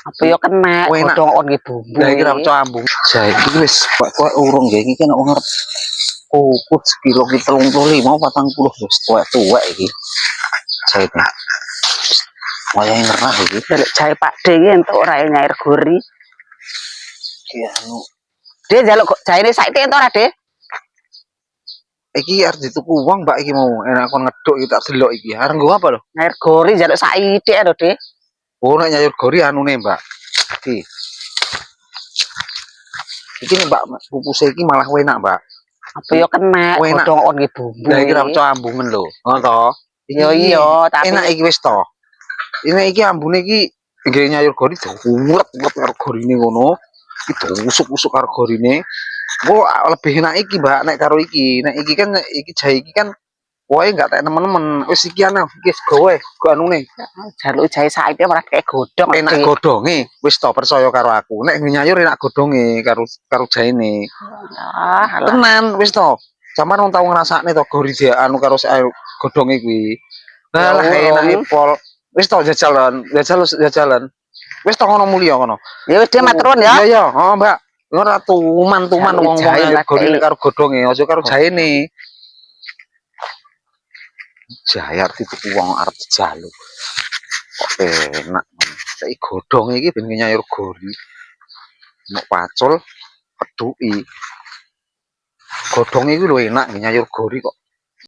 Apa yo kena Enak. godhong nggih bumbu. Lah iki ra cambung. Jahe iki wis kok urung nggih iki nek ngarep kukut sekilo ki 35 40 wis tuwek iki. Jahe. Wayahe ngerah iki. Delok jahe Pak D iki entuk ora nyair gori. Ki anu Dhe njaluk jahene saiki entuk ora, De? iki arep dituku wong Mbak iki mau enak kon ngeduk iki tak delok iki. Arep nggo apa lho? Nyair gori njaluk saithik lho, De. Oh nek nyayur gori anune Mbak. Iki. Iki nek Mbak pupuse iki malah enak Mbak. Apa yo kena godhong nggih bumbu. Lah iki ra cambungen lho. Ngono to. Yo iya, tapi enak iki wis to. Ini iki ambune iki nggih nyayur gori uret-uret karo gorine ngono. Iki usuk-usuk karo gorine. Kok lebih enak iki, Mbak, nek karo iki. Nek iki kan iki jahe iki kan woe enggak tak nemen-nemen. Wis iki ana iki gowe, go anune. jaluk jahe saithik malah kayak godhong. Enak godhonge. Wis to percaya karo aku. Nek nyayur enak godhonge karo jahene. Ah, Tenan wis to. Sampeyan wong tau ngrasakne to gori anu karo godhonge kuwi. Lah enak pol. Wis to jajalan. Wis to ngono mulya ngono. Ya wis De matur nuwun ya. Iya, heeh, Mbak. Ora tuman-tuman wong gori karo godhonge, aja karo jahene. Jahe arep dituku wong arep dijaluk. Kok enak. Saiki godhonge iki ben nyayur gori. Nek pacul peduki. Godhonge iki lho enak nyayur gori kok.